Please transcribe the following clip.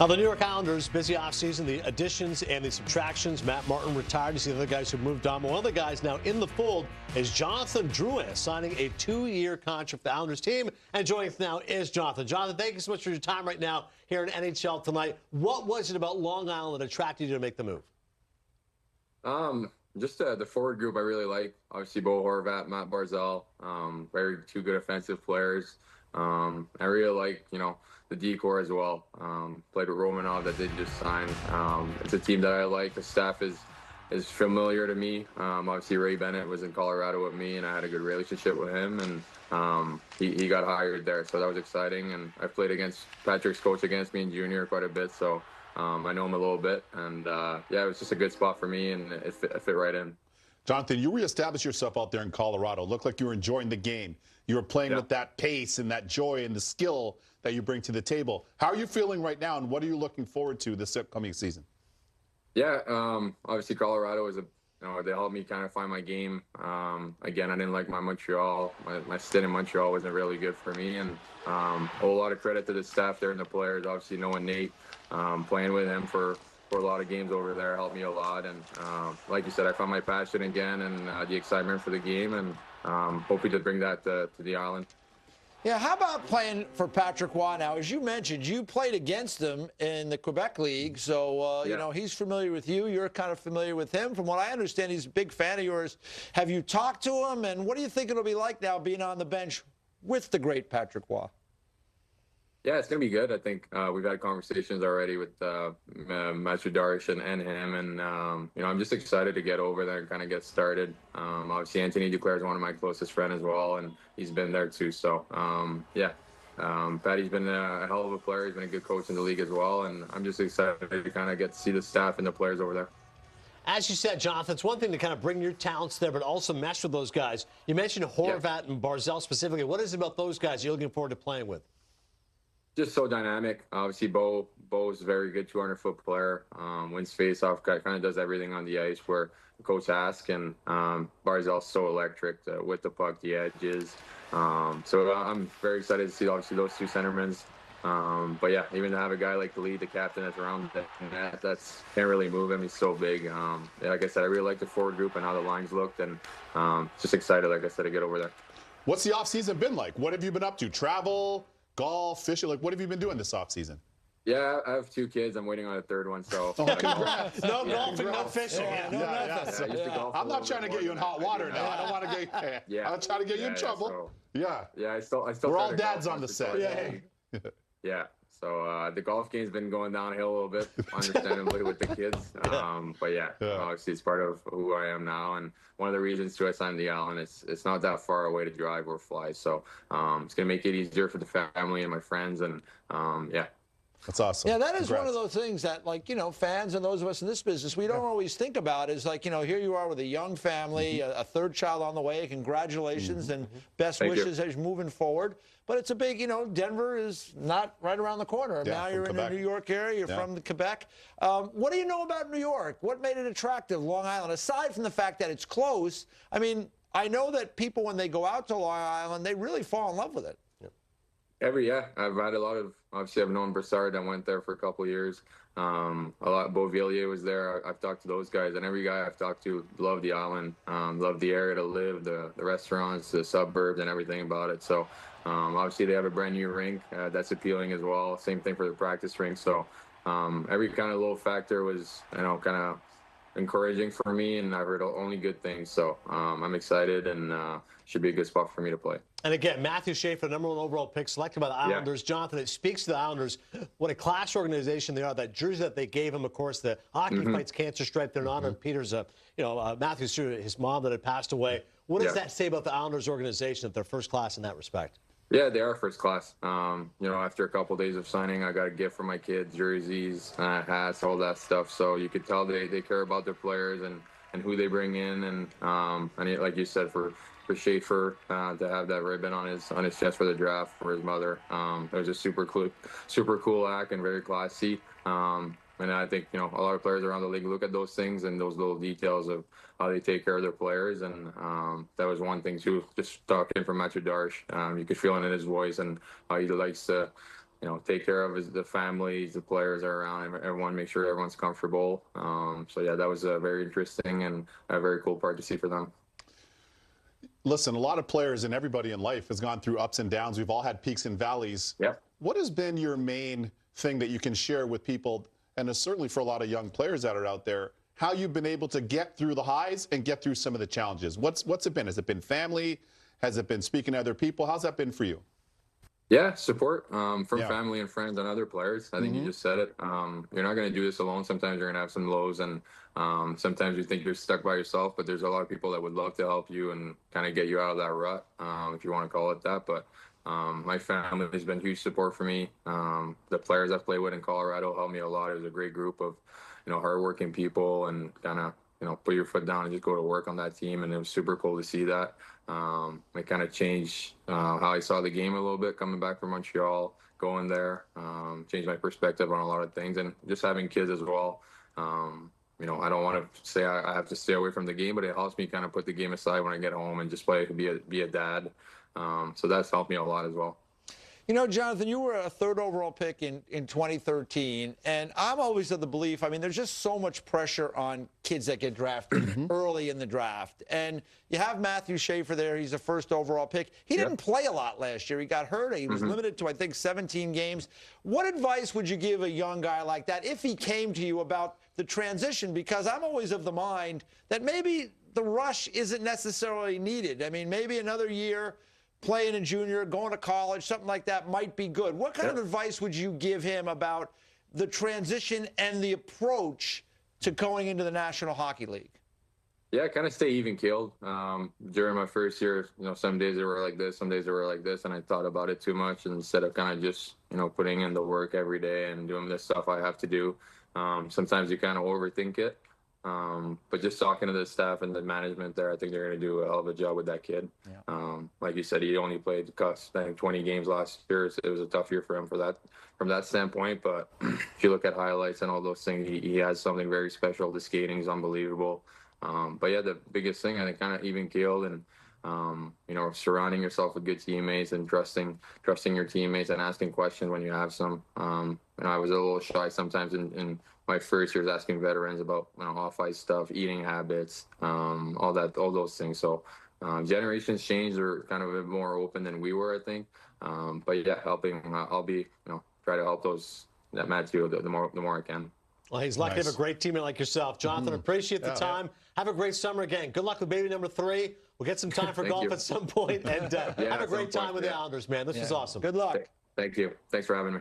Now, the New York Islanders, busy offseason, the additions and the subtractions. Matt Martin retired. You see the other guys who moved on. One of the guys now in the fold is Jonathan Drouin, signing a 2-year contract for the Islanders team. And joining us now is Jonathan. Jonathan, thank you so much for your time right now here in NHL tonight. What was it about Long Island that attracted you to make the move? Just the forward group I really like. Obviously, Bo Horvat, Matt Barzal, two good offensive players. I really like, the decor as well. Played with Romanov that did just sign. It's a team that I like. The staff is familiar to me. Obviously, Ray Bennett was in Colorado with me, and I had a good relationship with him, and he got hired there, so that was exciting. And I played against Patrick's coach against me in junior quite a bit, so I know him a little bit. And, it was just a good spot for me, and it fit right in. Jonathan, you reestablished yourself out there in Colorado. Looked like you were enjoying the game. You were playing with that pace and that joy and the skill that you bring to the table. How are you feeling right now, and what are you looking forward to this upcoming season? Yeah, obviously Colorado is they helped me kind of find my game. Again, I didn't like my Montreal. My stint in Montreal wasn't really good for me, and a whole lot of credit to the staff there and the players. Obviously, knowing Nate, playing with him for a lot of games over there helped me a lot. And like you said, I found my passion again and the excitement for the game, and hoping to bring that to the island. Yeah, how about playing for Patrick Roy now? As you mentioned, you played against him in the Quebec League, so, he's familiar with you. You're kind of familiar with him. From what I understand, he's a big fan of yours. Have you talked to him, and what do you think it'll be like now being on the bench with the great Patrick Roy? Yeah, it's going to be good. I think we've had conversations already with Matthew Darsh and him, and, I'm just excited to get over there and kind of get started. Obviously, Anthony Duclair is one of my closest friends as well, and he's been there too. So, Patty's been a hell of a player. He's been a good coach in the league as well, and I'm just excited to kind of get to see the staff and the players over there. As you said, Jonathan, it's one thing to kind of bring your talents there, but also mesh with those guys. You mentioned Horvat and Barzal specifically. What is it about those guys you're looking forward to playing with? Just so dynamic. Obviously, Bo's a very good 200-foot player. Wins face-off, kind of does everything on the ice where the coach asks. And Barzal's so electric with the puck, the edges. So I'm very excited to see, obviously, those two centermen. But yeah, even to have a guy like the lead, the captain that's around that, that's can't really move him. He's so big. Like I said, I really like the forward group and how the lines looked, and just excited, like I said, to get over there. What's the offseason been like? What have you been up to? Travel? Golf, fishing, what have you been doing this offseason? Yeah, I have 2 kids. I'm waiting on a 3rd one, so. No golfing, no fishing. I'm not trying to get you in hot water now. I don't want to get. I'm trying to get you in trouble. So, I still. We're all dads on the set. Yeah. So the golf game's been going downhill a little bit, understandably, with the kids. But obviously it's part of who I am now, and one of the reasons too I signed the Island. It's not that far away to drive or fly, so it's gonna make it easier for the family and my friends, and That's awesome. Yeah, that is one of those things that, fans and those of us in this business, we don't always think about is here you are with a young family, a 3rd child on the way. Congratulations and best wishes as you're moving forward. But it's a big, Denver is not right around the corner. Yeah, now you're in the New York area. You're from Quebec. What do you know about New York? What made it attractive, Long Island, aside from the fact that it's close? I mean, I know that people, when they go out to Long Island, they really fall in love with it. I've had a lot of, obviously I've known Brassard. I went there for a couple of years. A lot, Beauvillier was there. I've talked to those guys, and every guy I've talked to loved the island, loved the area to live, the restaurants, the suburbs, and everything about it. So obviously they have a brand new rink that's appealing as well. Same thing for the practice rink. So every kind of little factor was, kind of encouraging for me, and I've heard only good things. So I'm excited, and should be a good spot for me to play. And again, Matthew Schaefer, number 1 overall pick, selected by the Islanders. Jonathan, it speaks to the Islanders what a class organization they are. That jersey that they gave him, of course, the Hockey Fights Cancer Stripe. They're in honor of Peter's, Matthew's his mom that had passed away. What does that say about the Islanders organization, that they're first class in that respect? Yeah, they are first class. After a couple of days of signing, I got a gift for my kids, jerseys, hats, all that stuff. So you could tell they care about their players and who they bring in. And like you said, for Schaefer to have that ribbon on his chest for the draft for his mother, it was just super cool act and very classy. And I think, a lot of players around the league look at those things and those little details of how they take care of their players. And that was one thing, too, just talking from Matthew Darsh. You could feel it in his voice and how he likes to take care of the families, the players are around, everyone, make sure everyone's comfortable. So yeah, that was a very interesting and a very cool part to see for them. Listen, a lot of players and everybody in life has gone through ups and downs. We've all had peaks and valleys. Yeah. What has been your main thing that you can share with people, and certainly for a lot of young players that are out there, how you've been able to get through the highs and get through some of the challenges? What's it been? Has it been family? Has it been speaking to other people? How's that been for you? Yeah, support from family and friends and other players. I think you just said it. You're not going to do this alone. Sometimes you're going to have some lows, and sometimes you think you're stuck by yourself, but there's a lot of people that would love to help you and kind of get you out of that rut, if you want to call it that. But my family has been huge support for me. The players I've played with in Colorado helped me a lot. It was a great group of, hardworking people, and kind of, put your foot down and just go to work on that team. And it was super cool to see that. It kind of changed how I saw the game a little bit coming back from Montreal, going there, changed my perspective on a lot of things, and just having kids as well. I don't want to say I have to stay away from the game, but it helps me kind of put the game aside when I get home and just be a dad. So that's helped me a lot as well. Jonathan, you were a third overall pick in 2013, and I'm always of the belief, there's just so much pressure on kids that get drafted early in the draft. And you have Matthew Schaefer there. He's a first overall pick. He didn't play a lot last year. He got hurt. He was limited to, I think, 17 games. What advice would you give a young guy like that if he came to you about the transition? Because I'm always of the mind that maybe the rush isn't necessarily needed. Maybe another year, playing in junior, going to college, something like that might be good. What kind of advice would you give him about the transition and the approach to going into the National Hockey League? Yeah, kind of stay even-keeled. During my first year, some days they were like this, some days they were like this, and I thought about it too much instead of kind of just, putting in the work every day and doing this stuff I have to do. Sometimes you kind of overthink it. But just talking to the staff and the management there, I think they're going to do a hell of a job with that kid. Like you said, he only played 20 games last year. So it was a tough year for him from that standpoint. But if you look at highlights and all those things, he has something very special. The skating is unbelievable. But yeah, the biggest thing, I think, kind of even-keeled and, surrounding yourself with good teammates and trusting your teammates and asking questions when you have some. I was a little shy sometimes in my first years asking veterans about off-ice stuff, eating habits, all those things. So generations change. They're kind of a bit more open than we were, I think. But yeah, helping. I'll be try to help those that Matthew the more I can. Well, he's lucky to have a great teammate like yourself. Jonathan, appreciate the time. Have a great summer again. Good luck with baby number 3. We'll get some time for golf at some point. And have a great time with the Islanders, man. This was awesome. Good luck. Thank you. Thanks for having me.